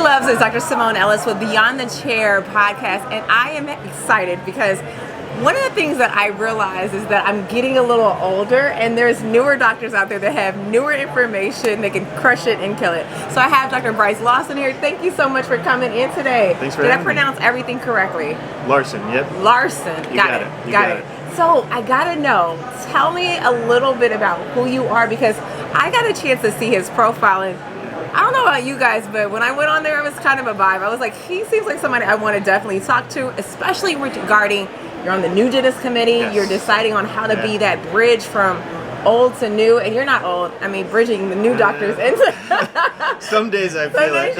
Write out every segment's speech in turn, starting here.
loves is Dr. Simone Ellis with Beyond the Chair podcast, and I am excited because one of the things that I realize is that I'm getting a little older, and there's newer doctors out there that have newer information that can crush it and kill it. So I have Dr. Bryce Larson here. Thank you so much for coming in today. Thanks for having me. Did I pronounce everything correctly? Larson, yep. Larson. Got it. Got it. So I gotta know, tell me a little bit about who you are, because I got a chance to see his profile, and I don't know about you guys, but when I went on there, it was kind of a vibe. I was like, he seems like somebody I want to definitely talk to, especially regarding, you're on the new dentist committee, yes. You're deciding on how to be that bridge from old to new, and you're not old, I mean bridging the new doctors into some days I feel like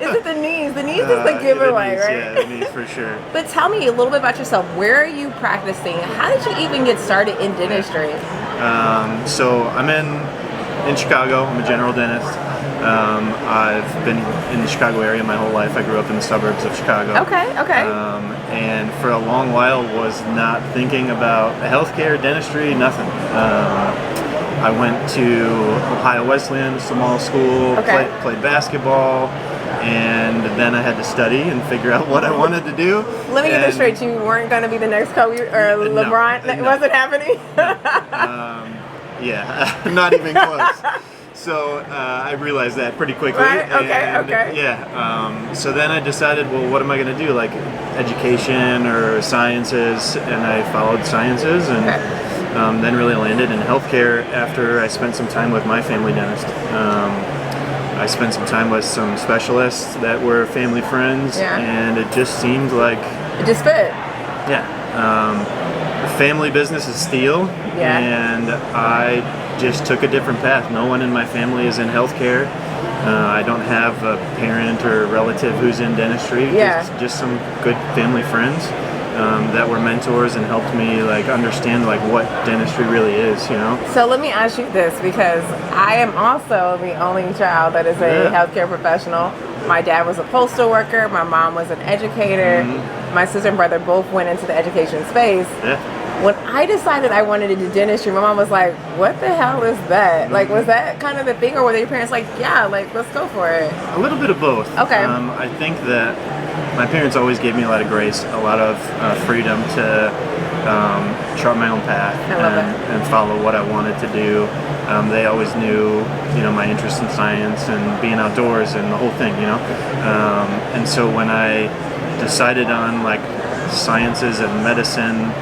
is it the knees? The knees is the giveaway, right? Yeah, the knees for sure. But tell me a little bit about yourself. Where are you practicing? How did you even get started in dentistry? So I'm in Chicago. I'm a general dentist. I've been in the Chicago area my whole life. I grew up in the suburbs of Chicago. Okay. And for a long while was not thinking about healthcare, dentistry, nothing. I went to Ohio Wesleyan, small school, played basketball, and then I had to study and figure out what I wanted to do. Let me get this straight. You weren't going to be the next Kobe or LeBron? It wasn't happening? Yeah, not even close. So I realized that pretty quickly. Right? Okay. Yeah. So then I decided, well, what am I going to do? Like education or sciences? And I followed sciences, and then really landed in healthcare after I spent some time with my family dentist. I spent some time with some specialists that were family friends, and it just seemed like it just fit. Yeah. Family business is steel, and I just took a different path. No one in my family is in healthcare. I don't have a parent or a relative who's in dentistry. Just some good family friends that were mentors and helped me like understand like what dentistry really is, you know. So let me ask you this, because I am also the only child that is a healthcare professional. My dad was a postal worker. My mom was an educator. My sister and brother both went into the education space. When I decided I wanted to do dentistry, my mom was like, what the hell is that? Like, was that kind of the thing, or were your parents like, yeah, like, let's go for it? A little bit of both. Okay. I think that my parents always gave me a lot of grace, a lot of freedom to chart my own path and follow what I wanted to do. They always knew, my interest in science and being outdoors and the whole thing, and so when I decided on like sciences and medicine,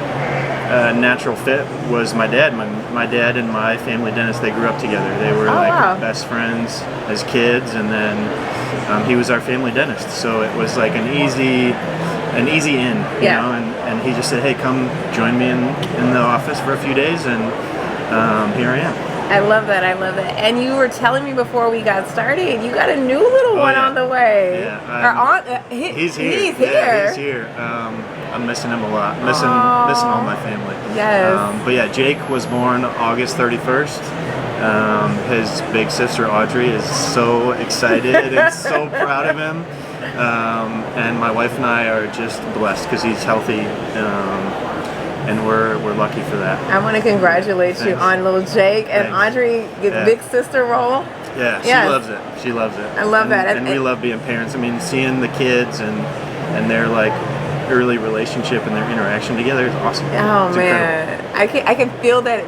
natural fit was my dad. My dad and my family dentist, they grew up together. They were best friends as kids, and then he was our family dentist. So it was like an easy in, you know. And he just said, "Hey, come join me in the office for a few days," and here I am. I love that. And you were telling me before we got started, you got a new little one on the way. Yeah, he's here. He's here. He's here. I'm missing him a lot. Missing all my family. Yes. But yeah, Jake was born August 31st. His big sister Audrey is so excited and so proud of him. And my wife and I are just blessed because he's healthy. And we're lucky for that. I want to congratulate you on little Jake and Audrey, big sister role. Yeah, she loves it. She loves it. I love that. And we love being parents. I mean, seeing the kids and their like early relationship and their interaction together is awesome. Oh it's man, incredible. I can feel that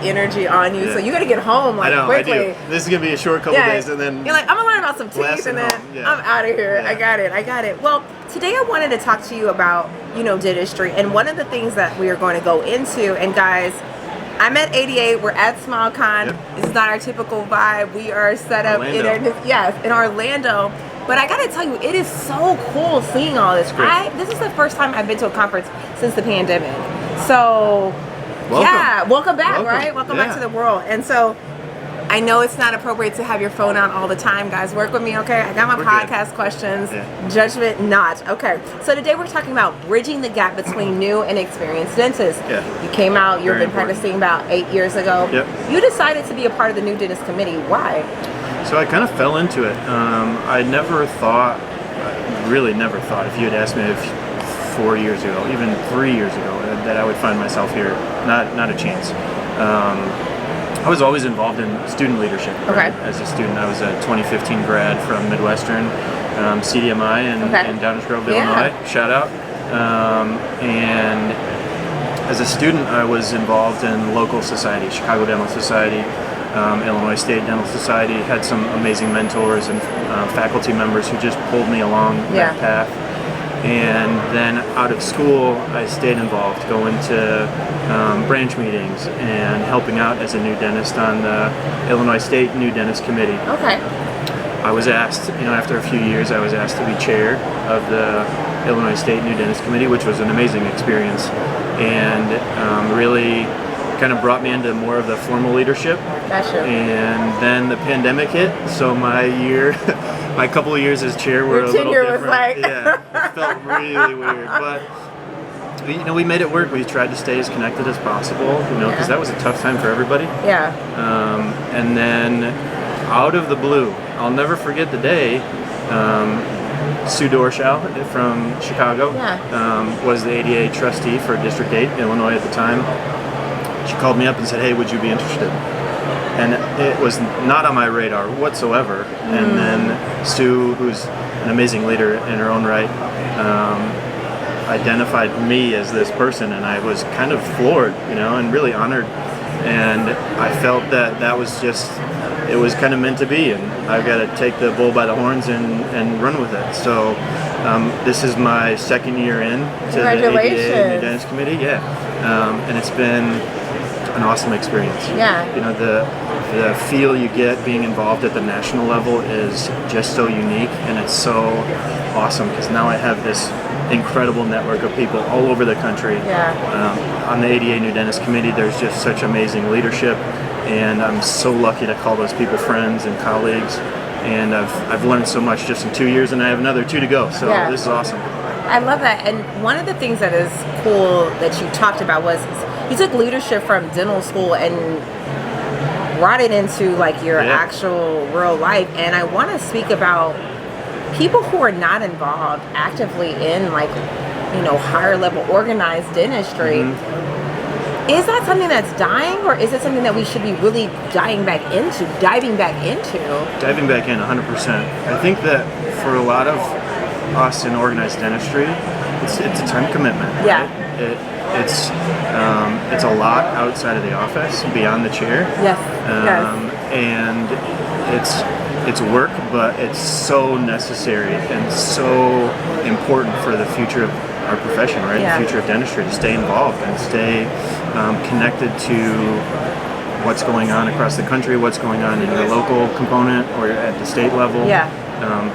energy on you. So you got to get home like quickly. I do. This is gonna be a short couple days, and then you're like, I'm gonna learn about some teeth, and then I'm out of here. I got it. Well, today I wanted to talk to you about dentistry, and one of the things that we are going to go into. And guys, I'm at 88. We're at SmileCon. This is not our typical vibe. We are set up in Orlando. But I gotta tell you, it is so cool seeing all this. This is the first time I've been to a conference since the pandemic. So, welcome back, right? Welcome back to the world. And so, I know it's not appropriate to have your phone out all the time, guys. Work with me, okay? I got my podcast questions. Judgment not. Okay. So today we're talking about bridging the gap between new and experienced dentists. You came out, you've been practicing about 8 years ago. You decided to be a part of the new dentist committee. Why? So I kind of fell into it. I really never thought, if you had asked me 4 years ago, even 3 years ago, that I would find myself here. Not a chance. I was always involved in student leadership. As a student, I was a 2015 grad from Midwestern, CDMI in Downers Grove, Illinois. Shout out. And as a student, I was involved in local society, Chicago Dental Society, Illinois State Dental Society. Had some amazing mentors and faculty members who just pulled me along that path. And then out of school, I stayed involved, going to branch meetings and helping out as a new dentist on the Illinois State New Dentist Committee. Okay. I was asked, after a few years, I was asked to be chair of the Illinois State New Dentist Committee, which was an amazing experience, and really kind of brought me into more of the formal leadership. Gotcha. And then the pandemic hit, so my couple of years as chair were a little different. Was like... Yeah, it felt really weird, but we made it work. We tried to stay as connected as possible, because that was a tough time for everybody. Yeah. And then out of the blue, I'll never forget the day. Sue Dorshow from Chicago was the ADA trustee for District 8, Illinois at the time. She called me up and said, "Hey, would you be interested?" And it was not on my radar whatsoever. And then Sue, who's an amazing leader in her own right, identified me as this person, and I was kind of floored, and really honored. And I felt that was just, it was kind of meant to be, and I've got to take the bull by the horns and run with it. So this is my second year in to the ADA New Dentist Committee. And it's been an awesome experience. The feel you get being involved at the national level is just so unique, and it's so awesome because now I have this incredible network of people all over the country. On the ADA New Dentist Committee, there's just such amazing leadership, and I'm so lucky to call those people friends and colleagues, and I've learned so much just in 2 years, and I have another 2 to go, so this is awesome. I love that. And one of the things that is cool that you talked about was you took leadership from dental school and brought it into like your actual real life. And I want to speak about people who are not involved actively in like, higher level organized dentistry. Is that something that's dying, or is it something that we should be really diving back into? Diving back in, 100%. I think that for a lot of us in organized dentistry, it's a time commitment. Right? It's a lot outside of the office, beyond the chair. And it's work, but it's so necessary and so important for the future of our profession, right? The future of dentistry, to stay involved and stay connected to what's going on across the country, what's going on in your local component or at the state level.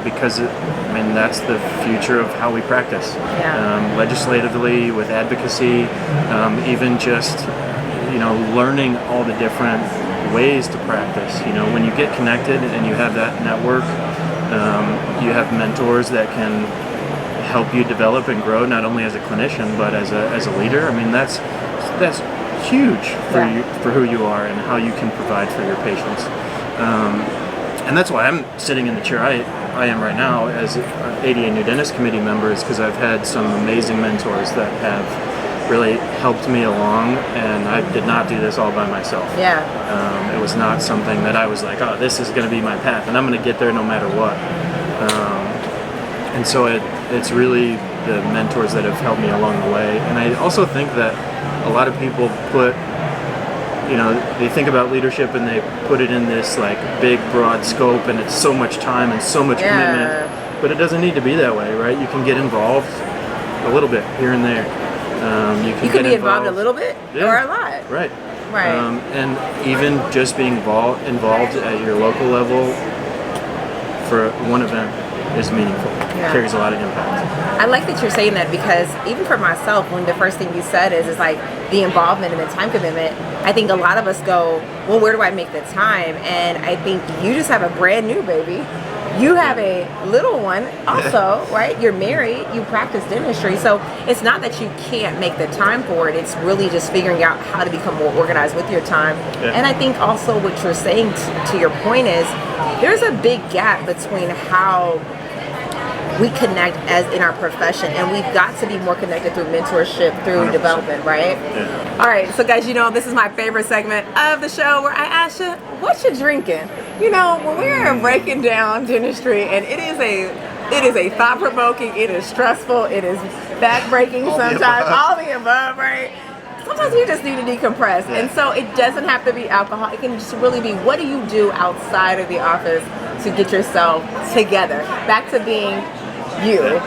Because that's the future of how we practice. Legislatively, with advocacy, even just learning all the different ways to practice. When you get connected and you have that network, you have mentors that can help you develop and grow, not only as a clinician but as a leader. That's huge for who you are and how you can provide for your patients. And that's why I'm sitting in the chair I am right now as ADA New Dentist Committee member, is because I've had some amazing mentors that have really helped me along, and I did not do this all by myself. It was not something that I was like, oh, this is going to be my path and I'm going to get there no matter what. And so it's really the mentors that have helped me along the way. And I also think that a lot of people they think about leadership and they put it in this like big broad scope, and it's so much time and so much commitment, but it doesn't need to be that way, right? You can get involved a little bit here and there. You can be involved a little bit or a lot. Right. And even just being involved at your local level for one event is meaningful. Carries a lot of impact. I like that you're saying that, because even for myself, when the first thing you said is like the involvement and the time commitment, I think a lot of us go, well, where do I make the time? And I think you just have a brand new baby. You have a little one also, right? You're married, you practice dentistry. So it's not that you can't make the time for it. It's really just figuring out how to become more organized with your time. And I think also what you're saying to your point is there's a big gap between how we connect as in our profession, and we've got to be more connected through mentorship, through 100%. Development, right? All right, so guys, this is my favorite segment of the show where I ask you, what you drinking? When we're breaking down dentistry, and it is a It is a thought-provoking, it is stressful, it is back-breaking sometimes, all the above, right? Sometimes you just need to decompress. And so it doesn't have to be alcohol. It can just really be, what do you do outside of the office to get yourself together? Back to being you.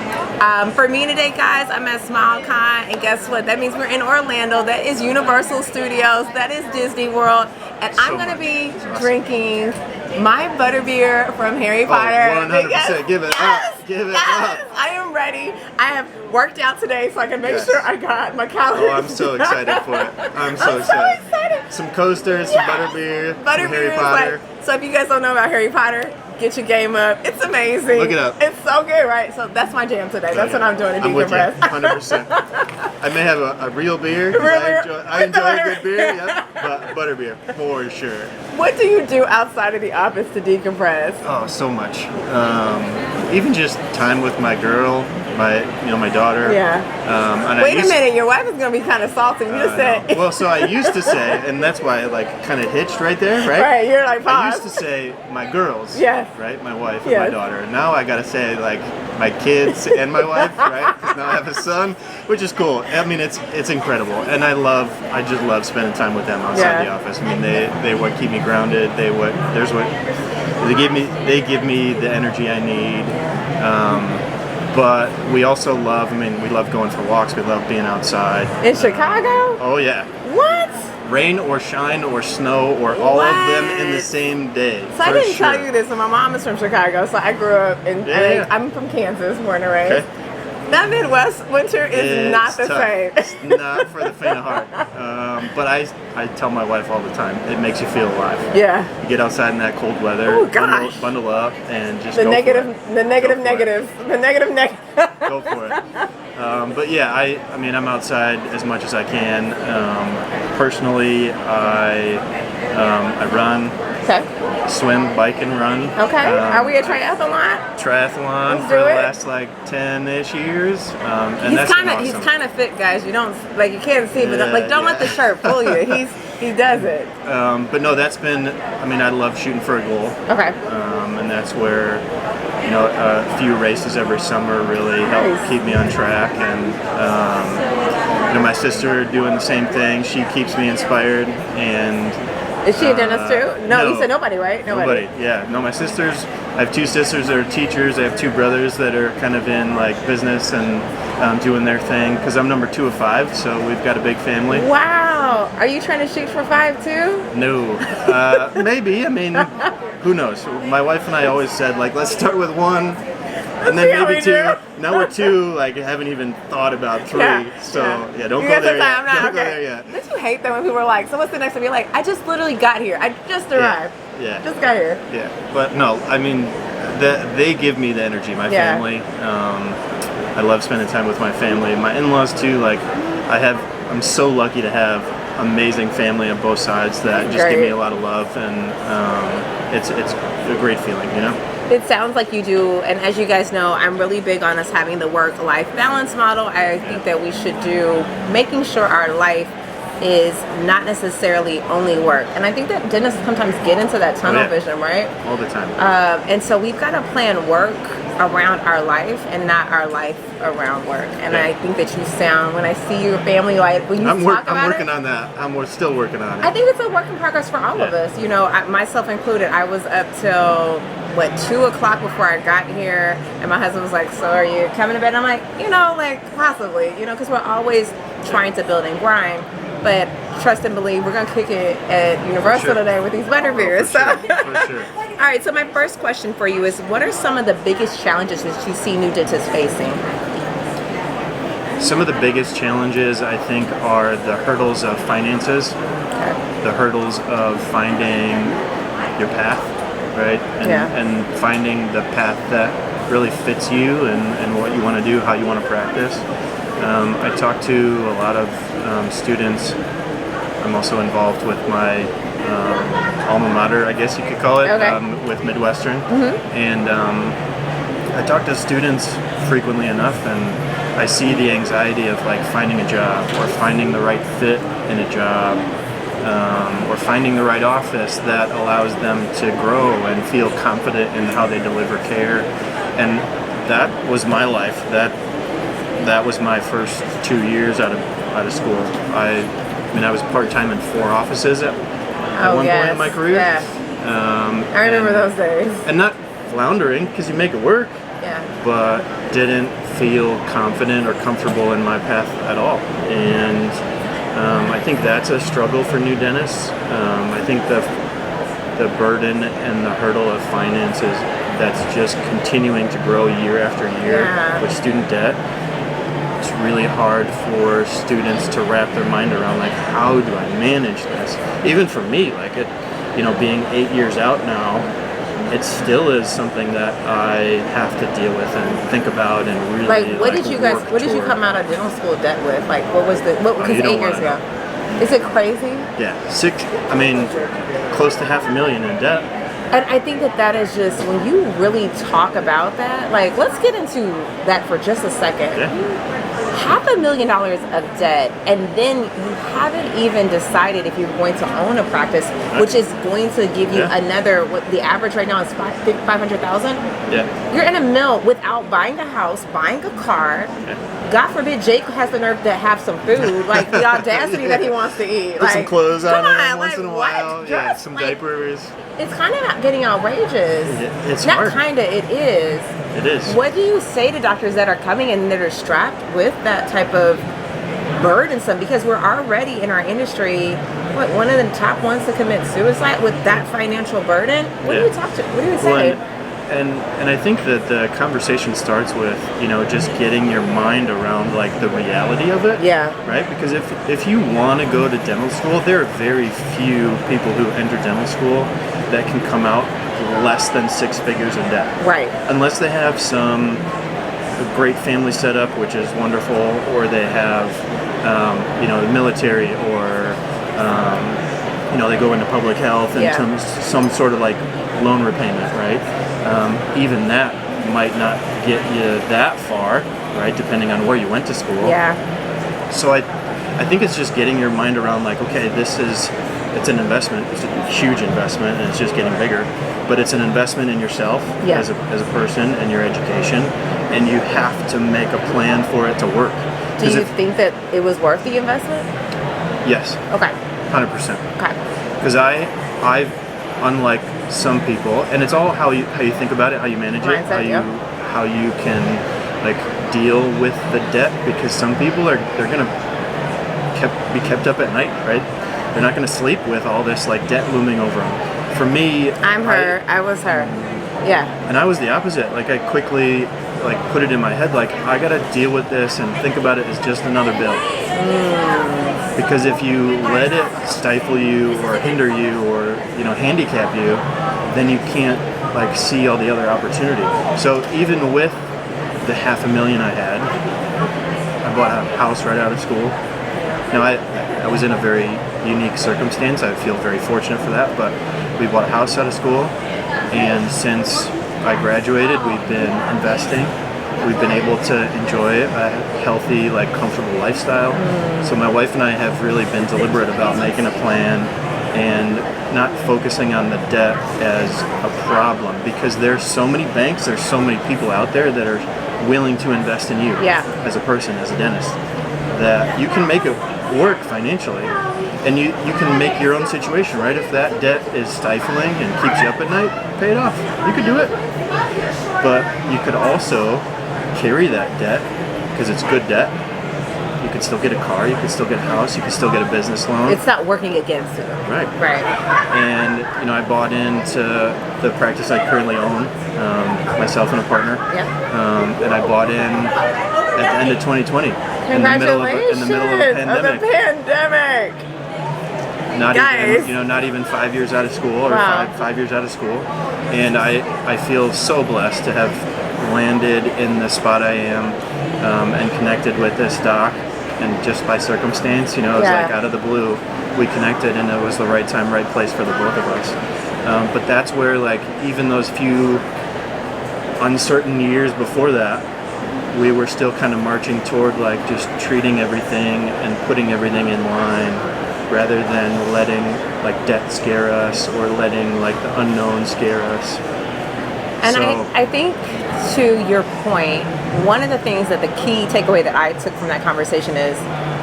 For me today, guys, I'm at SmileCon, and guess what? That means we're in Orlando. That is Universal Studios. That is Disney World. And I'm going to be drinking my butterbeer from Harry Potter. 100%. Give it up. Give it up. I am ready. I have worked out today so I can make sure I got my calories. Oh, I'm so excited for it. I'm so excited. Some coasters, some butterbeer, some Harry Potter. So if you guys don't know about Harry Potter, get your game up. It's amazing. Look it up. It's so good, right? So that's my jam today. That's what I'm doing to decompress. I'm with you, 100%. I may have a real beer. I enjoy a good beer, but butterbeer, for sure. What do you do outside of the office to decompress? Oh, so much. Even just time with my girl, my daughter. Yeah. Wait a minute, your wife is gonna be kind of salty. You just said. Well, so I used to say, and that's why I like kind of hitched right there, right? Right. You're like, pause. I used to say my girls. Yes. Right. My wife and my daughter. And now I gotta say like my kids and my wife, right? Because now I have a son, which is cool. I mean, it's incredible, and I just love spending time with them outside the office. I mean, they what keep me grounded. They give me the energy I need. But we also love, we love going for walks. We love being outside. In Chicago? Oh, yeah. What? Rain or shine or snow or all of them in the same day. So I didn't tell you this, but my mom is from Chicago, so I grew up in, I'm from Kansas, born and raised. Okay. That Midwest winter is not the same. It's not for the faint of heart. But I tell my wife all the time, it makes you feel alive. Yeah. You get outside in that cold weather, oh, gosh. bundle up, and just the go negative, for it. The negative negatives. The negative negative. Go for it. But yeah, I'm outside as much as I can. Personally, I run. Okay. Swim, bike, and run. Okay. Are we a triathlon? Triathlon for the last like 10-ish years. And he's kind of fit, guys. You don't you can't see, but don't let the shirt fool you. He does it. But no, that's been. I love shooting for a goal. Okay. And that's where a few races every summer really help keep me on track. And my sister doing the same thing. She keeps me inspired. And is she a dentist too? No, you said nobody, right? Nobody. Yeah. No, my sisters. I have two sisters that are teachers. I have two brothers that are kind of in like business and doing their thing. Because I'm number 2 of 5, so we've got a big family. Wow. Are you trying to shoot for 5 too? No. Maybe. Who knows? My wife and I always said like, let's start with 1. And then maybe 2. Now we're 2. Haven't even thought about 3. Don't go there yet. Don't go there yet. Don't you hate that when people are like, so what's the next one? You're like, I just literally got here. I just arrived. Yeah. Just got here. Yeah. But no, they give me the energy. My family. I love spending time with my family. My in-laws too. I'm so lucky to have amazing family on both sides that just give me a lot of love, and it's a great feeling, It sounds like you do, and as you guys know, I'm really big on us having the work-life balance model. I think that we should do making sure our life is not necessarily only work, and I think that dentists sometimes get into that tunnel vision, right? All the time. And so we've got to plan work around our life and not our life around work. And I think that you sound, when I see your family, when you talk about I'm working on that. We're still working on it. I think it's a work in progress for all of us. Myself included. I was up till 2 o'clock before I got here, and my husband was like, so are you coming to bed? And I'm like, possibly, because we're always trying to build and grind. But trust and believe, we're going to kick it at Universal today with these butterbeers. For sure. All right, so my first question for you is, what are some of the biggest challenges that you see new dentists facing? Some of the biggest challenges, I think, are the hurdles of finances, the hurdles of finding your path, right? And finding the path that really fits you and what you want to do, how you want to practice. I talk to a lot of students. I'm also involved with my alma mater, I guess you could call it, with Midwestern. And I talk to students frequently enough, and I see the anxiety of finding a job or finding the right fit in a job, or finding the right office that allows them to grow and feel confident in how they deliver care. And that was my life. That was my first 2 years out of school. I mean, I was part-time in 4 offices at one point in my career. Yeah. I remember those days. And not floundering, because you make it work. Yeah. But didn't feel confident or comfortable in my path at all. And I think that's a struggle for new dentists. I think the burden and the hurdle of finances that's just continuing to grow year after year with student debt. It's really hard for students to wrap their mind around, like, how do I manage this? Even for me, like, being 8 years out now, it still is something that I have to deal with and think about and really what did you come out of dental school debt with? Like, because 8 years ago. Is it crazy? Yeah, close to $500,000 in debt. And I think that is just, when you really talk about that, like, let's get into that for just a second. Yeah. $500,000 of debt, and then you haven't even decided if you're going to own a practice, which is going to give you another, what the average right now is $500,000. Yeah. You're in a mill without buying a house, buying a car. Yeah. God forbid Jake has the nerve to have some food, like the audacity that he wants to eat. Put some clothes on him once in a while. What? Yeah, some diapers. It's kind of getting outrageous. It's not hard. kind of, it is. It is. What do you say to doctors that are coming and that are strapped with that type of burdensome? Because we're already in our industry, one of the top ones to commit suicide with that financial burden? What do you talk to? What do you say? Well, and I think that the conversation starts with, just getting your mind around, like, the reality of it. Yeah. Right? Because if you want to go to dental school, there are very few people who enter dental school that can come out less than 6 figures in debt. Right. Unless they have some great family setup, which is wonderful, or they have, the military, or, they go into public health and some sort of, like, loan repayment, right? Even that might not get you that far, right? Depending on where you went to school. Yeah. So I think it's just getting your mind around, like, okay, it's an investment. It's a huge investment, and it's just getting bigger. But it's an investment in yourself as a person and your education, and you have to make a plan for it to work. Do you think that it was worth the investment? Yes. Okay. 100%. Okay. Because I've unlike some people, and it's all how you think about it, how you manage it, how you can, like, deal with the debt. Because some people they're gonna be kept up at night, right? They're not gonna sleep with all this, like, debt looming over them. For me, I was her. Yeah. And I was the opposite. Like, I quickly, like, put it in my head, like, I gotta deal with this and think about it as just another bill. Because if you let it stifle you or hinder you or, handicap you, then you can't, like, see all the other opportunity. So even with the $500,000 I had, I bought a house right out of school. Now, I was in a very unique circumstance. I feel very fortunate for that, but we bought a house out of school, and since I graduated, we've been investing. We've been able to enjoy a healthy, like, comfortable lifestyle. So my wife and I have really been deliberate about making a plan and not focusing on the debt as a problem, because there's so many banks, there's so many people out there that are willing to invest in you as a person, as a dentist, that you can make it work financially. And you can make your own situation, right? If that debt is stifling and keeps you up at night, pay it off. You could do it. But you could also carry that debt, because it's good debt. You could still get a car, you could still get a house, you could still get a business loan. It's not working against you. Right. Right. And, I bought into the practice I currently own, myself and a partner. Yeah. And I bought in at the end of 2020. Congratulations! In the middle of a pandemic. Not even 5 years out of school, or five years out of school. And I feel so blessed to have landed in the spot I am, and connected with this doc, and just by circumstance, it was like out of the blue, we connected, and it was the right time, right place for the both of us. But that's where, like, even those few uncertain years before that, we were still kind of marching toward, like, just treating everything and putting everything in line, rather than letting, like, debt scare us, or letting, like, the unknown scare us. And I think, to your point, one of the things that the key takeaway that I took from that conversation is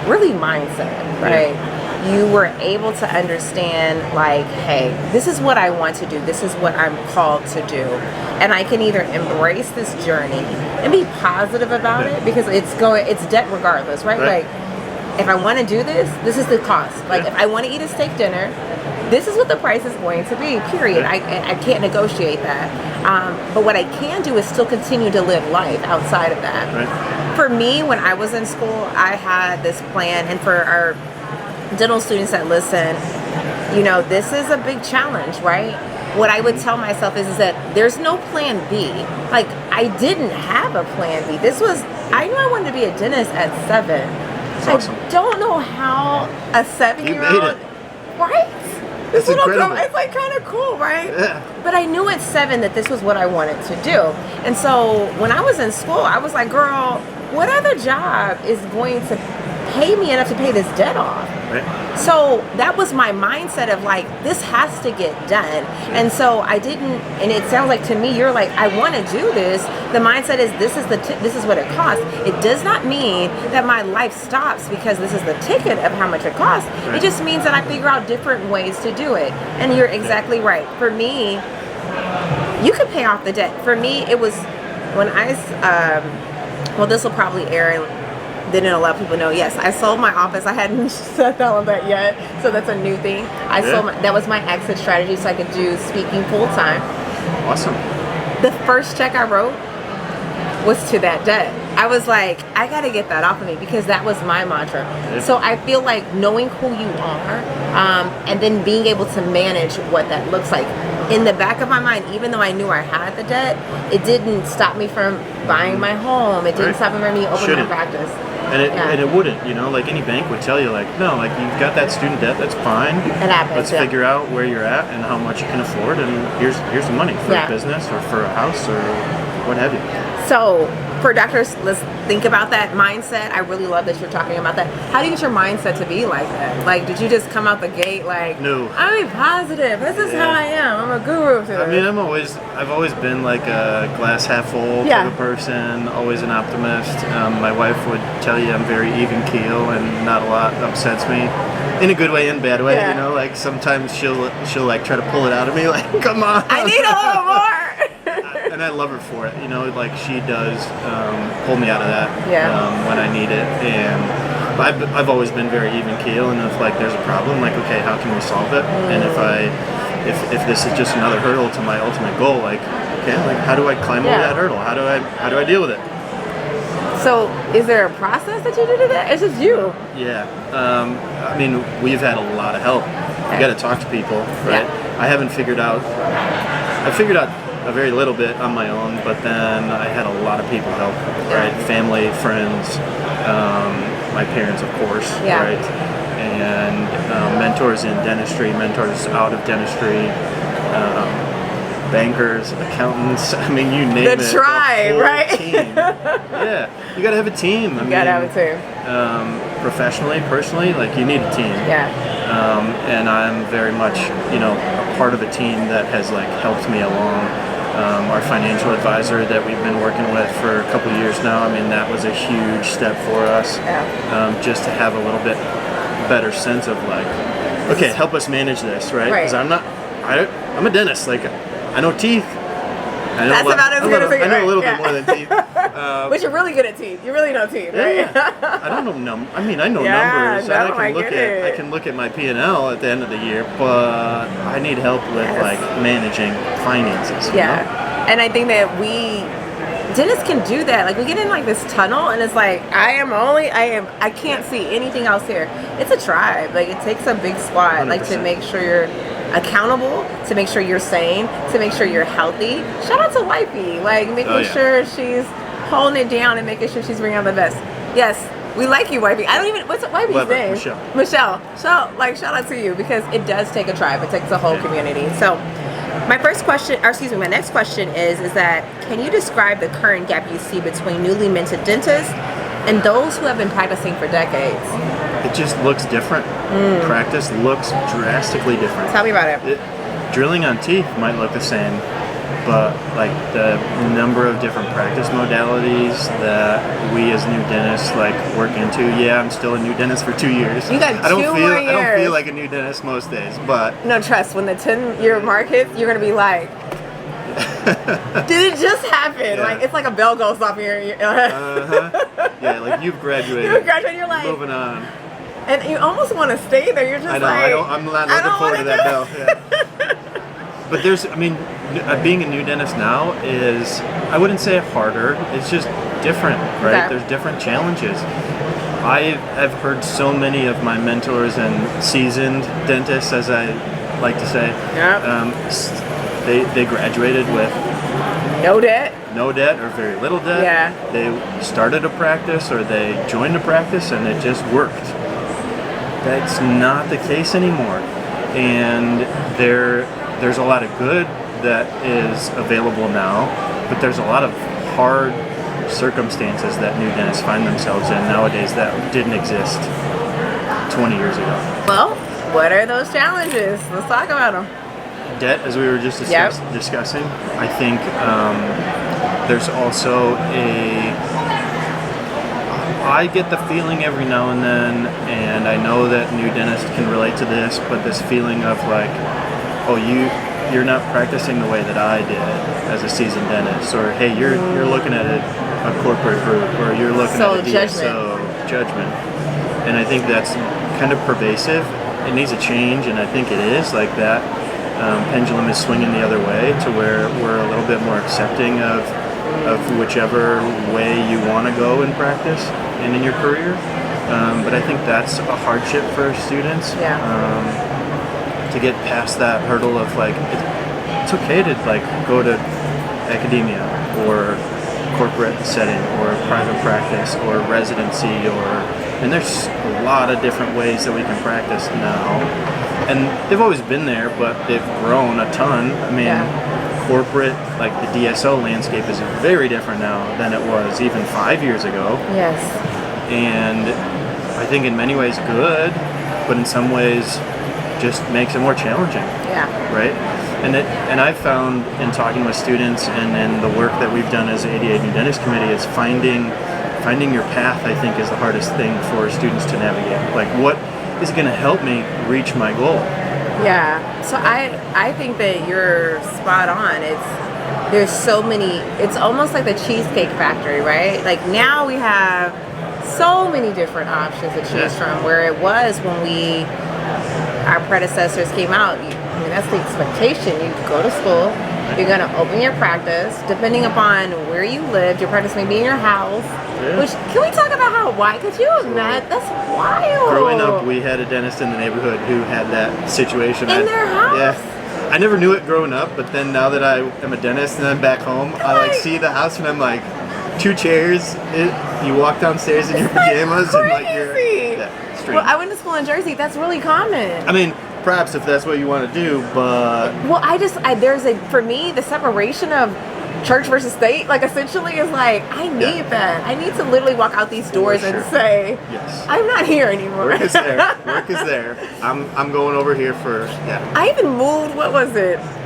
really mindset, right? Yeah. You were able to understand, like, hey, this is what I want to do. This is what I'm called to do. And I can either embrace this journey and be positive about it, because it's debt regardless, right? Like, if I want to do this, this is the cost. Like, if I want to eat a steak dinner, this is what the price is going to be, period. I can't negotiate that. But what I can do is still continue to live life outside of that. Right. For me, when I was in school, I had this plan, and for our dental students that listen, you know, this is a big challenge, right? What I would tell myself is that there's no plan B. Like, I didn't have a plan B. I knew I wanted to be a dentist at 7. That's awesome. I don't know how a 7-year-old... You made it. Right? That's incredible. It's like kind of cool, right? Yeah. But I knew at 7 that this was what I wanted to do. And so when I was in school, I was like, girl, what other job is going to pay me enough to pay this debt off? Right. So that was my mindset of like, this has to get done. And so I didn't, and it sounds like to me, you're like, I want to do this. The mindset is this is what it costs. It does not mean that my life stops because this is the ticket of how much it costs. Right. It just means that I figure out different ways to do it. And you're exactly right. For me, you could pay off the debt. For me, it was when well, this will probably air. Didn't a lot of people know? Yes, I sold my office. I hadn't said all of that yet, so that's a new thing. That was my exit strategy, so I could do speaking full time. Awesome. The first check I wrote was to that debt. I was like, I got to get that off of me, because that was my mantra. Yeah. So I feel like knowing who you are, and then being able to manage what that looks like. In the back of my mind, even though I knew I had the debt, it didn't stop me from buying my home. It didn't stop me from opening my practice. And it wouldn't, you know, like any bank would tell you, like, no, like, you've got that student debt, that's fine. It happens. Let's figure out where you're at and how much you can afford, and here's the money for a business or for a house or what have you. So for doctors, let's think about that mindset. I really love that you're talking about that. How do you get your mindset to be like that? Like, did you just come out the gate like, no, I'm positive, this is how I am, I'm a guru to this? I mean, I've always been like a glass half full type of person, always an optimist. My wife would tell you I'm very even keel and not a lot upsets me. In a good way and bad way, you know, like sometimes she'll like try to pull it out of me, like, come on, I need a little more. And I love her for it, you know, like she does pull me out of that when I need it. And I've always been very even keel, and if like there's a problem, like, okay, how can we solve it? And if this is just another hurdle to my ultimate goal, like, okay, like, how do I climb over that hurdle? How do I deal with it? So is there a process that you do to that? It's just you. Yeah. I mean, we've had a lot of help. You got to talk to people, right? I figured out a very little bit on my own, but then I had a lot of people help, right? Family, friends, my parents, of course, right? And mentors in dentistry, mentors out of dentistry, bankers, accountants. I mean, you name it. The tribe, right? Team. Yeah, you gotta have a team. You gotta have a team. Professionally, personally, like, you need a team. Yeah. And I'm very much, you know, a part of a team that has like helped me along. Our financial advisor that we've been working with for a couple of years now, I mean, that was a huge step for us. Just to have a little bit better sense of like, okay, help us manage this, right? Because I'm a dentist, like, I know teeth. That's about as good as it gets. I know a little bit more than teeth. But you're really good at teeth. You really know teeth, right? I don't know I mean, I know numbers. I can look at my P&L at the end of the year, but I need help with like managing finances. You know? And I think that dentists can do that. Like, we get in like this tunnel, and it's like, I can't see anything else here. It's a tribe. Like, it takes a big squad, 100%. Like, to make sure you're accountable, to make sure you're sane, to make sure you're healthy. Shout out to Wifey, like, making sure she's holding it down and making sure she's bringing out the best. Yes, we like you, Wifey. what's Wifey's name? Michelle. So, like, shout out to you, because it does take a tribe. It takes a whole community. So my next question is that, can you describe the current gap you see between newly minted dentists and those who have been practicing for decades? It just looks different. Practice looks drastically different. Tell me about it. Drilling on teeth might look the same, but like the number of different practice modalities that we as new dentists like work into. Yeah, I'm still a new dentist for 2 years. You got 2 more years. I don't feel like a new dentist most days, but no, trust. When the 10-year mark hits, you're gonna be like, did it just happen? Yeah. Like it's like a bell goes off here. Yeah, like you've graduated. You've graduated. You're like moving on. And you almost want to stay there. You're just I know. like, I'm not looking forward to that bell. Yeah. But being a new dentist now is, I wouldn't say harder. It's just different, right? Okay. There's different challenges. I've heard so many of my mentors and seasoned dentists, as I like to say, they graduated with no debt or very little debt. Yeah. They started a practice or they joined a practice and it just worked. That's not the case anymore. And there's a lot of good that is available now, but there's a lot of hard circumstances that new dentists find themselves in nowadays that didn't exist 20 years ago. Well, what are those challenges? Let's talk about them. Debt, as we were just discussing. I think there's also I get the feeling every now and then, and I know that new dentists can relate to this, but this feeling of like, oh, you're not practicing the way that I did as a seasoned dentist, or hey, you're looking at a corporate group, or you're looking at a DSO judgment. And I think that's kind of pervasive. It needs a change, and I think it is like that. Pendulum is swinging the other way to where we're a little bit more accepting of whichever way you want to go in practice and in your career. But I think that's a hardship for students. To get past that hurdle of like, it's okay to like go to academia or corporate setting or private practice or residency, and there's a lot of different ways that we can practice now. And they've always been there, but they've grown a ton. I mean, corporate, like the DSO landscape is very different now than it was even 5 years ago. Yes. And I think in many ways good, but in some ways just makes it more challenging. Yeah. Right? And I've found in talking with students and in the work that we've done as ADA New Dentist Committee is finding your path, I think, is the hardest thing for students to navigate. Like, what is going to help me reach my goal? Yeah. So I think that you're spot on. There's so many, it's almost like the Cheesecake Factory, right? Like now we have so many different options to choose from, where it was when our predecessors came out. That's the expectation. You go to school, you're going to open your practice, depending upon where you lived, your practice may be in your house. Yeah. Which, can we talk about how wide? Could you imagine? That's wild. Growing up, we had a dentist in the neighborhood who had that situation. In their house? Yeah. I never knew it growing up, but then now that I am a dentist and I'm back home, I like see the house and I'm like, 2 chairs, you walk downstairs in your pajamas and like you're... Well, I went to school in Jersey. That's really common. I mean, perhaps if that's what you want to do, but... Well, for me, the separation of church versus state, like essentially is like, I need that. I need to literally walk out these doors and say, yes, I'm not here anymore. Work is there. Work is there. I'm going over here for, I even moved,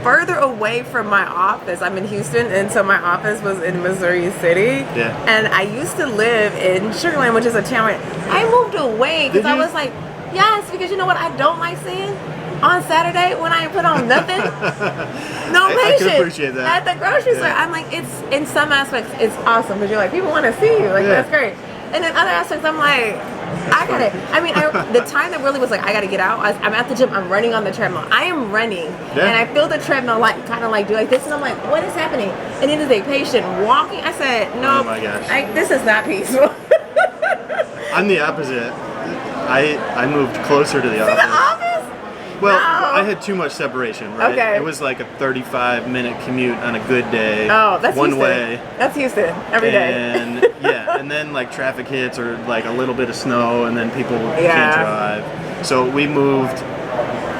further away from my office. I'm in Houston, and so my office was in Missouri City. Yeah. And I used to live in Sugar Land, which is a town where I moved away because I was like, yes, because you know what I don't like seeing? On Saturday when I put on nothing, no patience. I can appreciate that. At the grocery store, I'm like, it's in some aspects it's awesome because you're like, people want to see you, like that's great. And in other aspects, I'm like, I got it. I mean, the time that really was like, I got to get out. I'm at the gym. I'm running on the treadmill. I am running, and I feel the treadmill like kind of like do like this, and I'm like, what is happening? And it is a patient walking. I said, no, oh my gosh, this is not peaceful. I'm the opposite. I moved closer to the office. To the office? Well, I had too much separation, right? Okay. It was like a 35-minute commute on a good day. Oh, that's one Houston. way. That's Houston every day. And and then like traffic hits or like a little bit of snow, and then people can't drive. So we moved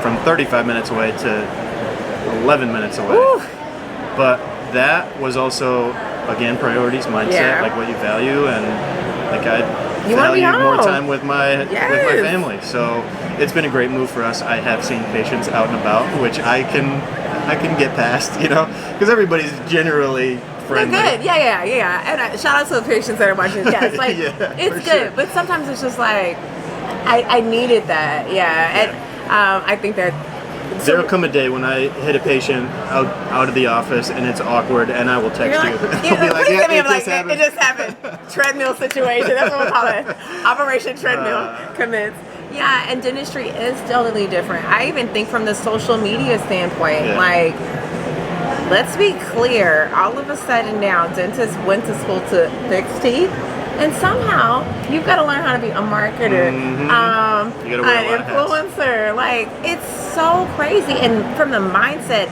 from 35 minutes away to 11 minutes away. Woo. But that was also, again, priorities, mindset, like what you value, and like I value more time with my family. So it's been a great move for us. I have seen patients out and about, which I can get past, you know, because everybody's generally friendly. They're good, yeah. And shout out to the patients that are watching this. Yeah, it's like it's good, but sometimes it's just like I needed that, and I think that. There'll come a day when I hit a patient out of the office and it's awkward, and I will text you. I'll be like, it just happened. Treadmill situation. That's what we'll call it. Operation Treadmill commence. Yeah, and dentistry is totally different. I even think from the social media standpoint, like, let's be clear. All of a sudden now, dentists went to school to fix teeth. And somehow you've got to learn how to be a marketer, an influencer. Like, it's so crazy. And from the mindset,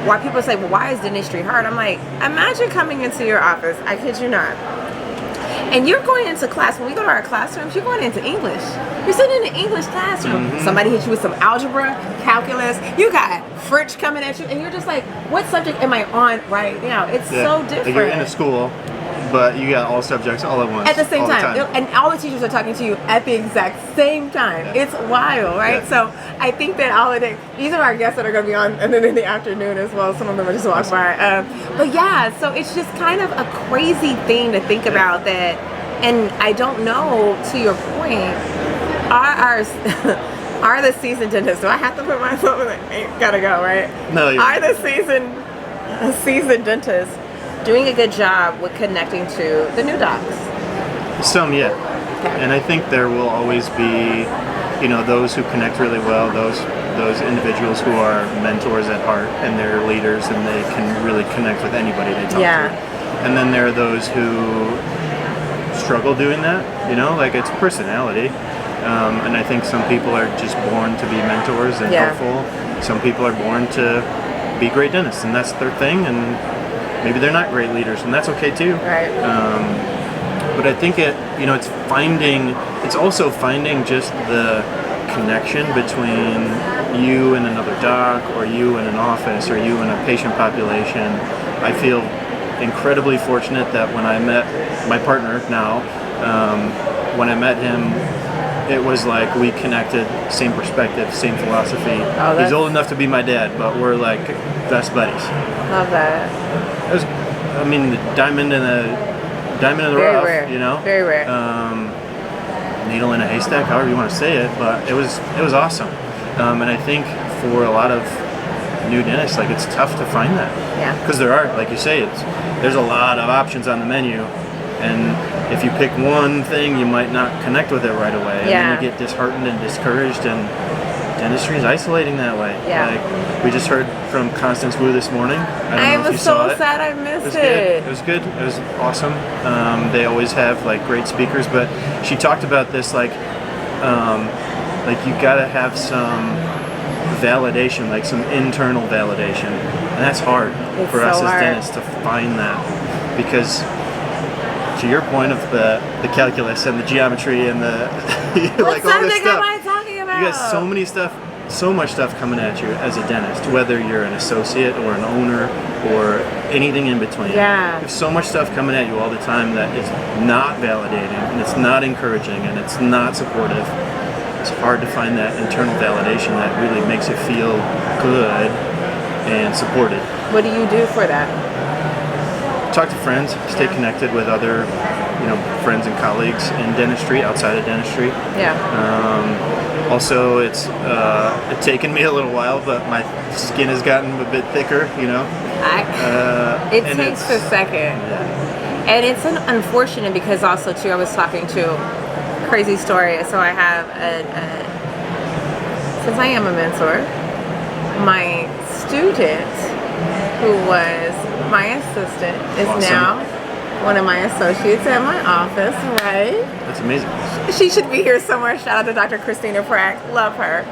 why people say, well, why is dentistry hard? I'm like, imagine coming into your office, I kid you not, and you're going into class. When we go to our classrooms, you're going into English. You're sitting in an English classroom. Somebody hits you with some algebra, calculus. You got French coming at you, and you're just like, what subject am I on right now? It's so different. Like, you're in a school, but you got all subjects all at once. At the same time. And all the teachers are talking to you at the exact same time. It's wild, right? So I think that all of these are our guests that are going to be on, and then in the afternoon as well. Some of them are just walking by. But yeah, so it's just kind of a crazy thing to think about that. And I don't know, to your point, are the seasoned dentists, do I have to put myself in the, gotta go, right? No, you're Are the seasoned dentists doing a good job with connecting to the new docs? Some, and I think there will always be, you know, those who connect really well, those individuals who are mentors at heart and they're leaders and they can really connect with anybody they talk to. And then there are those who struggle doing that, you know, like, it's personality. And I think some people are just born to be mentors and helpful. Some people are born to be great dentists, and that's their thing, and maybe they're not great leaders, and that's okay too. Right. But I think it's also finding just the connection between you and another doc, or you and an office, or you and a patient population. I feel incredibly fortunate that when I met my partner now, when I met him, it was like we connected, same perspective, same philosophy. He's old enough to be my dad, but we're like best buddies. Love that. It was, I mean, the diamond in the Very rough, rare. you know. Very rare. Needle in a haystack, however you want to say it, but it was awesome. And I think for a lot of new dentists, like, it's tough to find that. Yeah. Because there are, like you say, there's a lot of options on the menu, and if you pick one thing, you might not connect with it right away, and then you get disheartened and discouraged, and dentistry is isolating that way. Like, we just heard from Constance Wu this morning. I don't know if you saw it. I was so sad I missed it. It was good. It was awesome. They always have, like, great speakers, but she talked about this, like you gotta have some validation, like some internal validation, and that's hard for us as dentists to find that, because to your point of the calculus and the geometry and the like all this stuff, am I talking about? You got so much stuff coming at you as a dentist, whether you're an associate or an owner or anything in between. There's so much stuff coming at you all the time that is not validating, and it's not encouraging, and it's not supportive. It's hard to find that internal validation that really makes you feel good and supported. What do you do for that? Talk to friends, stay connected with other, friends and colleagues in dentistry, outside of dentistry. Also, it's taken me a little while, but my skin has gotten a bit thicker, It takes a second. And it's unfortunate because also, too, I was talking to crazy story. So I have since I am a mentor, my student who was my assistant is now one of my associates at my office, right? That's amazing. She should be here somewhere. Shout out to Dr. Christina Prack. Love her.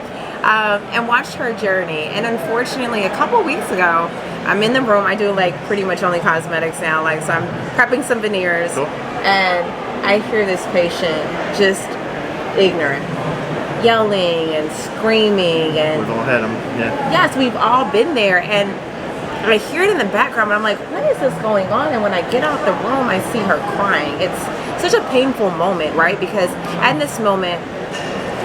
And watched her journey. And unfortunately, a couple weeks ago, I'm in the room. I do like pretty much only cosmetics now. Like, so I'm prepping some veneers. Cool. And I hear this patient just ignorant, yelling and screaming. And we've all had them, Yes, we've all been there. And I hear it in the background, and I'm like, what is this going on? And when I get out the room, I see her crying. It's such a painful moment, right? Because at this moment,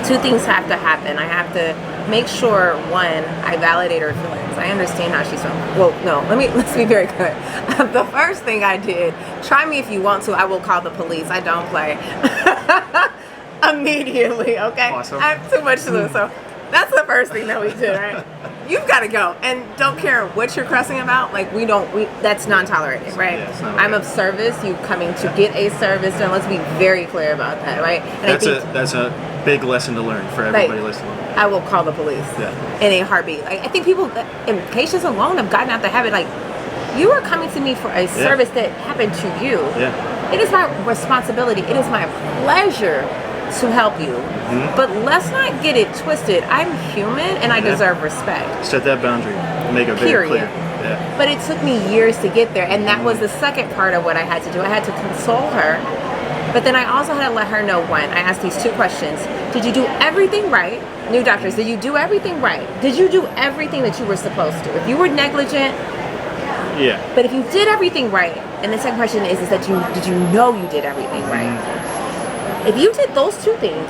two things have to happen. I have to make sure, one, I validate her feelings. I understand how she's feeling. Well, no, let's be very clear. The first thing I did, try me if you want to, I will call the police. I don't play. Immediately, okay? Awesome. I have too much to lose, so that's the first thing that we did, right? You've got to go, and don't care what you're cussing about. Like that's non-tolerated, right? Yeah, it's not okay. I'm of service. You coming to get a service, and let's be very clear about that, right? And that's a big lesson to learn for everybody listening. I will call the police in a heartbeat. Like, I think people and patients alone have gotten out the habit. Like, you are coming to me for a service that happened to you. Yeah. It is my responsibility. It is my pleasure to help you. But let's not get it twisted. I'm human and I deserve respect. Set that boundary. Make it very clear. Yeah. But it took me years to get there, and that was the second part of what I had to do. I had to console her, but then I also had to let her know, one, I asked these two questions. Did you do everything right? New doctors, did you do everything right? Did you do everything that you were supposed to? If you were negligent, but if you did everything right, and the second question is that did you know you did everything right? If you did those two things,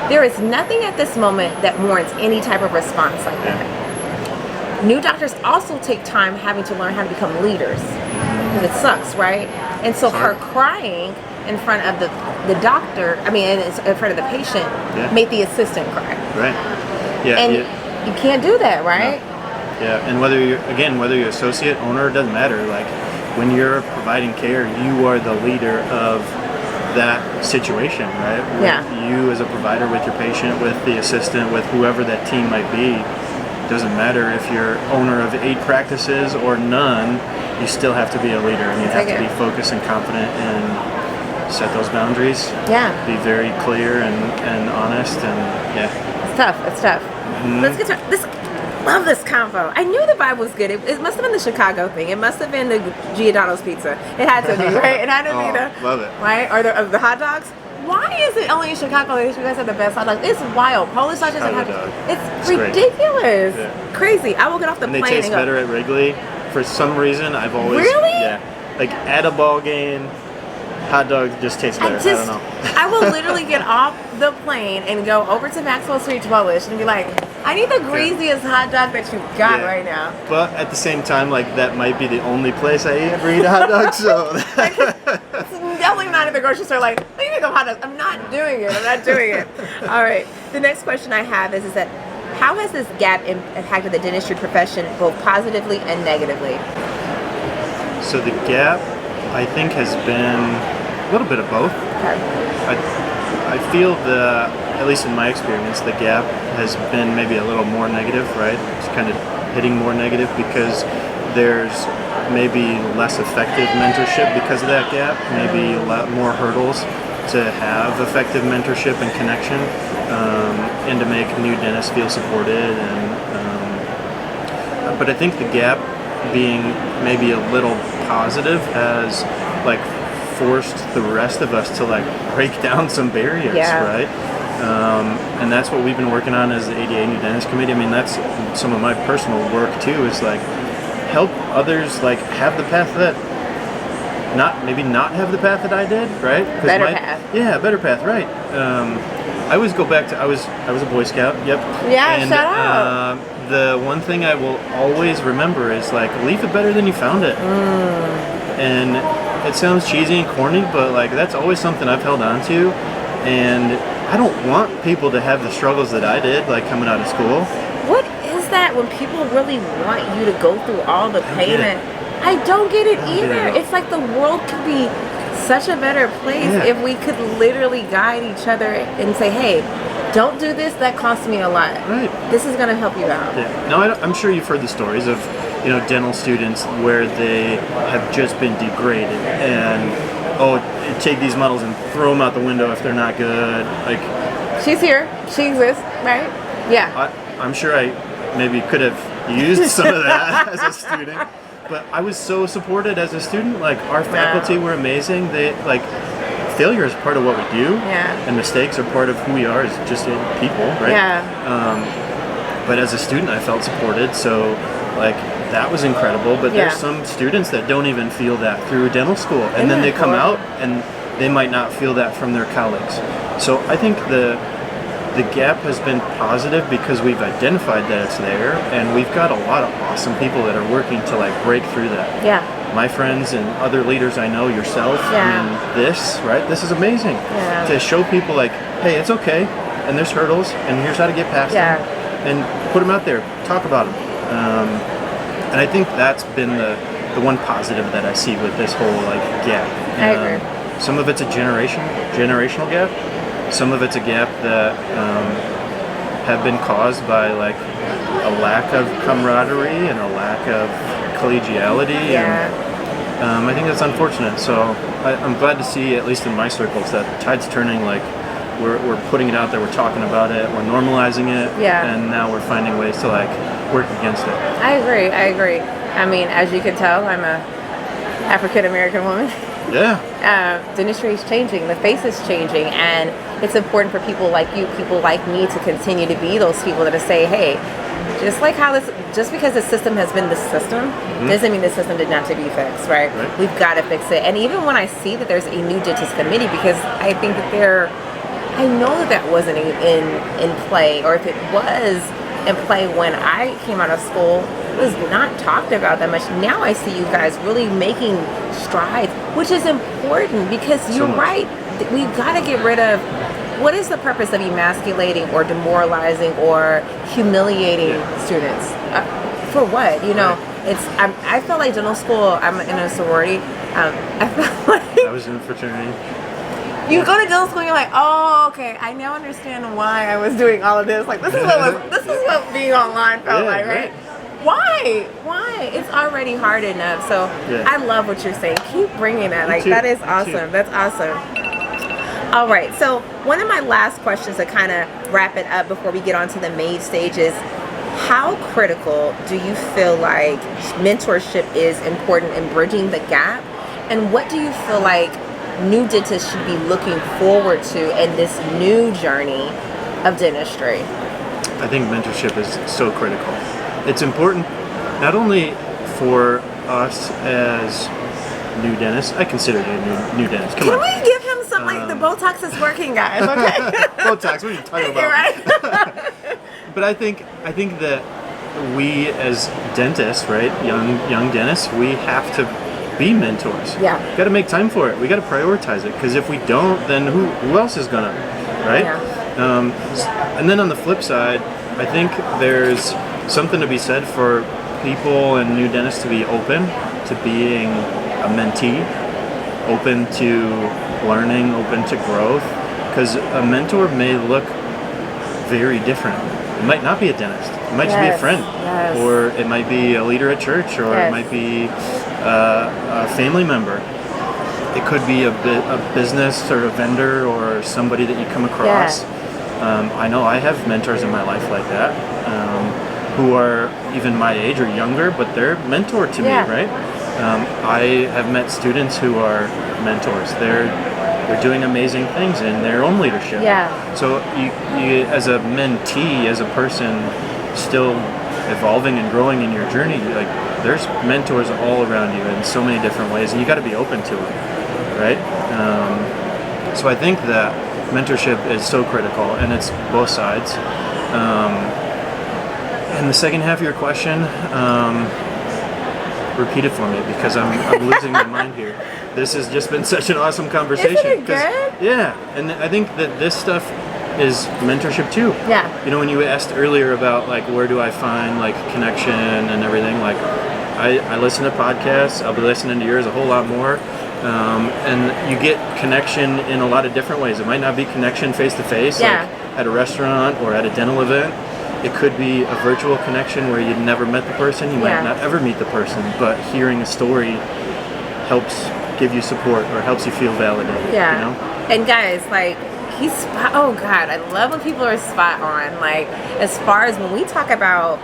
there is nothing at this moment that warrants any type of response like that. New doctors also take time having to learn how to become leaders. And it sucks, right? And so her crying in front of the doctor, in front of the patient, made the assistant cry. Right. Yeah. And you can't do that, right? No. Yeah. And whether you're associate, owner, it doesn't matter. Like, when you're providing care, you are the leader of that situation, right? You as a provider with your patient, with the assistant, with whoever that team might be. It doesn't matter if you're owner of 8 practices or none, you still have to be a leader, and you have to be focused and confident and set those boundaries. Be very clear and honest, and It's tough. Let's get to this. Love this convo. I knew the vibe was good. It must have been the Chicago thing. It must have been the Giordano's pizza. It had to be, right? It had to be love it. Right? Or the hot dogs. Why is it only in Chicago that you guys have the best hot dogs? It's wild. Polish sausages and hot dogs. It's ridiculous. Crazy. I will get off the plane and they taste better at Wrigley. For some reason, I've always like at a ball game, hot dogs just taste better. I don't know. I will literally get off the plane and go over to Maxwell Street Polish and be like, I need the greasiest hot dog that you've got right now. But at the same time, like, that might be the only place I ever eat a hot dog, so. It's definitely not at the grocery store, like, let me make a hot dog. I'm not doing it. All right. The next question I have is that how has this gap impacted the dentistry profession both positively and negatively? So the gap, I think, has been a little bit of both. I feel at least in my experience, the gap has been maybe a little more negative, right? It's kind of hitting more negative because there's maybe less effective mentorship because of that gap, maybe a lot more hurdles to have effective mentorship and connection, and to make new dentists feel supported. But I think the gap being maybe a little positive has like forced the rest of us to like break down some barriers, right? And that's what we've been working on as the ADA New Dentist Committee. I mean, that's some of my personal work too, is like help others like have the path that not have the path that I did, right? Better path. Yeah, better path, right. I always go back to I was a Boy Scout, and shout out. The one thing I will always remember is like leave it better than you found it. And it sounds cheesy and corny, but like that's always something I've held on to, and I don't want people to have the struggles that I did, like coming out of school. What is that when people really want you to go through all the pain? I don't get it either. It's like the world could be such a better place if we could literally guide each other and say, hey, don't do this, that costs me a lot. Right. This is going to help you out. Now, I'm sure you've heard the stories of dental students where they have just been degraded and take these models and throw them out the window if they're not good. Like, she's here, she exists, right? Yeah. I'm sure I maybe could have used some of that as a student, but I was so supported as a student. Like, our faculty were amazing. They like failure is part of what we do, and mistakes are part of who we are as just people, right? But as a student, I felt supported, so like that was incredible. But there's some students that don't even feel that through dental school, and then they come out and they might not feel that from their colleagues. So I think the gap has been positive because we've identified that it's there, and we've got a lot of awesome people that are working to like break through that. Yeah. My friends and other leaders I know, yourself, Yeah. and this is amazing. Yeah. To show people like, hey, it's okay, and there's hurdles, and here's how to get past them, and put them out there, talk about them. And I think that's been the one positive that I see with this whole like gap. I agree. Some of it's a generational gap. Some of it's a gap that have been caused by like a lack of camaraderie and a lack of collegiality. Yeah. And, I think that's unfortunate. So I'm glad to see, at least in my circles, that the tide's turning. Like we're putting it out there, we're talking about it, we're normalizing it, and now we're finding ways to like work against it. I agree. I mean, as you can tell, I'm a African American woman. Yeah. Dentistry is changing, the face is changing, and it's important for people like you, people like me, to continue to be those people that say, hey, just because the system has been the system, doesn't mean the system did not to be fixed, right? We've got to fix it. And even when I see that there's a new dentist committee, because I think that I know that wasn't in play, or if it was in play when I came out of school, it was not talked about that much. Now I see you guys really making strides, which is important, because you're right. We've got to get rid of, what is the purpose of emasculating or demoralizing or humiliating students? For what? You know, I felt like dental school, I'm in a sorority. I felt like I was in a fraternity. You go to dental school and you're like, oh, okay, I now understand why I was doing all of this. Like, this is what being online felt like, right? Why? It's already hard enough. So I love what you're saying. Keep bringing that. Like, that is awesome. That's awesome. All right. So one of my last questions to kind of wrap it up before we get on to the main stage is, how critical do you feel like mentorship is important in bridging the gap? And what do you feel like new dentists should be looking forward to in this new journey of dentistry? I think mentorship is so critical. It's important not only for us as new dentists. I consider it a new dentist. Come on. Can we give him some, like, the Botox is working, guys, okay? Botox, what are you talking about? Right. But I think that we as dentists, right, young dentists, we have to be mentors. Yeah. Got to make time for it. We got to prioritize it, because if we don't, then who else is gonna, right? Yeah. And then on the flip side, I think there's something to be said for people and new dentists to be open to being a mentee, open to learning, open to growth, because a mentor may look very different. It might not be a dentist. It might just be a friend, or it might be a leader at church, or it might be a family member. It could be a business or a vendor or somebody that you come across. I know I have mentors in my life like that, who are even my age or younger, but they're mentor to me, right? I have met students who are mentors. They're doing amazing things in their own leadership. So you as a mentee, as a person still evolving and growing in your journey, like, there's mentors all around you in so many different ways, and you got to be open to it, right? So I think that mentorship is so critical, and it's both sides. And the second half of your question, repeat it for me, because I'm losing my mind here. This has just been such an awesome conversation. Isn't it good? Yeah, and I think that this stuff is mentorship too. Yeah. You know, when you asked earlier about like where do I find like connection and everything, like I listen to podcasts. I'll be listening to yours a whole lot more. And you get connection in a lot of different ways. It might not be connection face to face, like at a restaurant or at a dental event. It could be a virtual connection where you'd never met the person. You might not ever meet the person, but hearing a story helps give you support or helps you feel validated. Yeah. You know? And guys, like, oh God, I love when people are spot on. Like, as far as when we talk about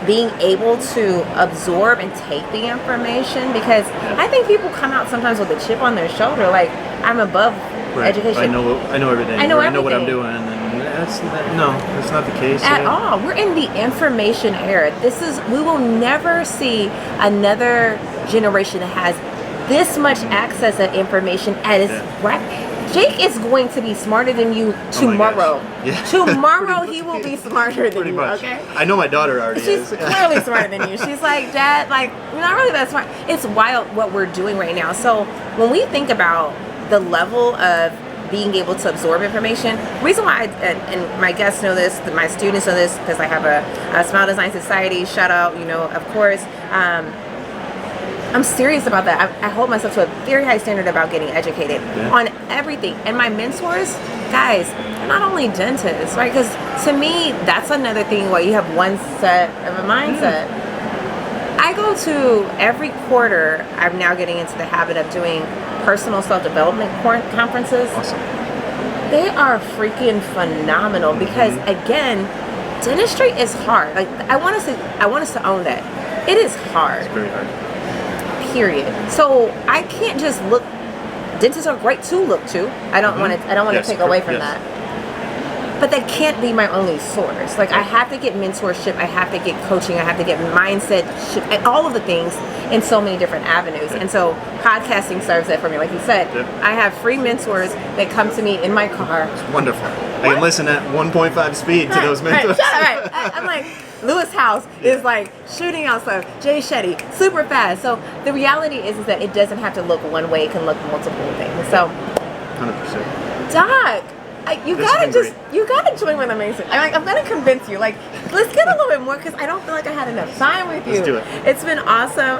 being able to absorb and take the information, because I think people come out sometimes with a chip on their shoulder, like, I'm above education. I know everything. I know I know what I'm doing, and that's not the case at all. We're in the information era. We will never see another generation that has this much access to information at its Jake is going to be smarter than you tomorrow. Tomorrow he will be smarter than you, okay? I know my daughter already is. She's clearly smarter than you. She's like, Dad, like, you're not really that smart. It's wild what we're doing right now. So when we think about the level of being able to absorb information, the reason why, and my guests know this, my students know this, because I have a Smile Design Society, shout out, you know, of course. I'm serious about that. I hold myself to a very high standard about getting educated on everything. And my mentors, guys, they're not only dentists, right? Because to me, that's another thing where you have one set of a mindset. I go to every quarter, I'm now getting into the habit of doing personal self-development conferences. Awesome. They are freaking phenomenal because, again, dentistry is hard. Like, I want us to own that. It is hard. It's very hard. Period. So I can't just look. Dentists are great to look to. I don't want to take away from that. But that can't be my only source. Like, I have to get mentorship. I have to get coaching. I have to get mindset, and all of the things in so many different avenues. And so podcasting serves that for me. Like you said, I have free mentors that come to me in my car. It's wonderful. I can listen at 1.5 speed to those mentors. I'm like, Lewis House is like shooting out stuff. Jay Shetty, super fast. So the reality is that it doesn't have to look one way. It can look multiple things. So 100%. Doc, you gotta join with Amazing. I'm gonna convince you. Like, let's get a little bit more because I don't feel like I had enough time with you. Let's do it. It's been awesome.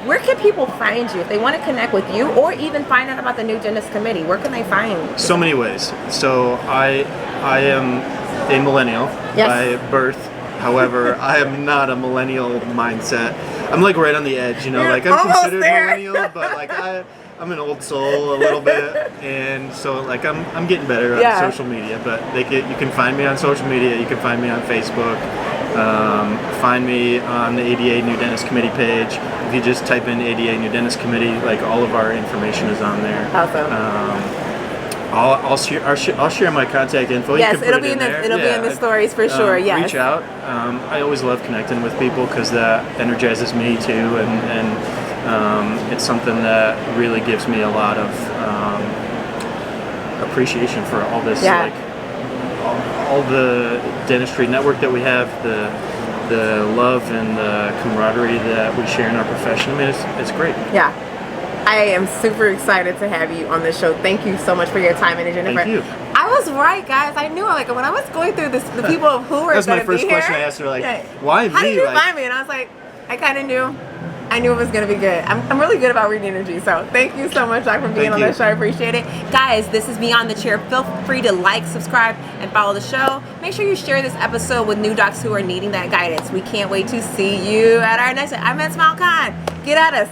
Where can people find you if they want to connect with you or even find out about the new Dentist Committee? Where can they find you? So many ways. So I am a millennial by birth. However, I am not a millennial mindset. I'm like right on the edge, you know, like I'm considered millennial, but like I'm an old soul a little bit, and so like I'm getting better on social media. But you can find me on social media. You can find me on Facebook. Find me on the ADA New Dentist Committee page. If you just type in ADA New Dentist Committee, like all of our information is on there. Awesome. I'll share my contact info. Yes, it'll be in the stories for sure. Yes. Reach out. I always love connecting with people because that energizes me too, and it's something that really gives me a lot of appreciation for all this, like all the dentistry network that we have, the love and the camaraderie that we share in our profession. I mean, it's great. Yeah. I am super excited to have you on the show. Thank you so much for your time, and Jennifer. Thank you. I was right, guys. I knew, like, when I was going through this, the people who were going to be here. That's my first question I asked her, like, why me? How did you find me? And I was like, I kind of knew. I knew it was going to be good. I'm really good about reading energy. So thank you so much, Doc, for being on the show. I appreciate it. Guys, this is Beyond the Chair. Feel free to like, subscribe, and follow the show. Make sure you share this episode with new docs who are needing that guidance. We can't wait to see you at our next one. I'm at Smile Con. Get at us.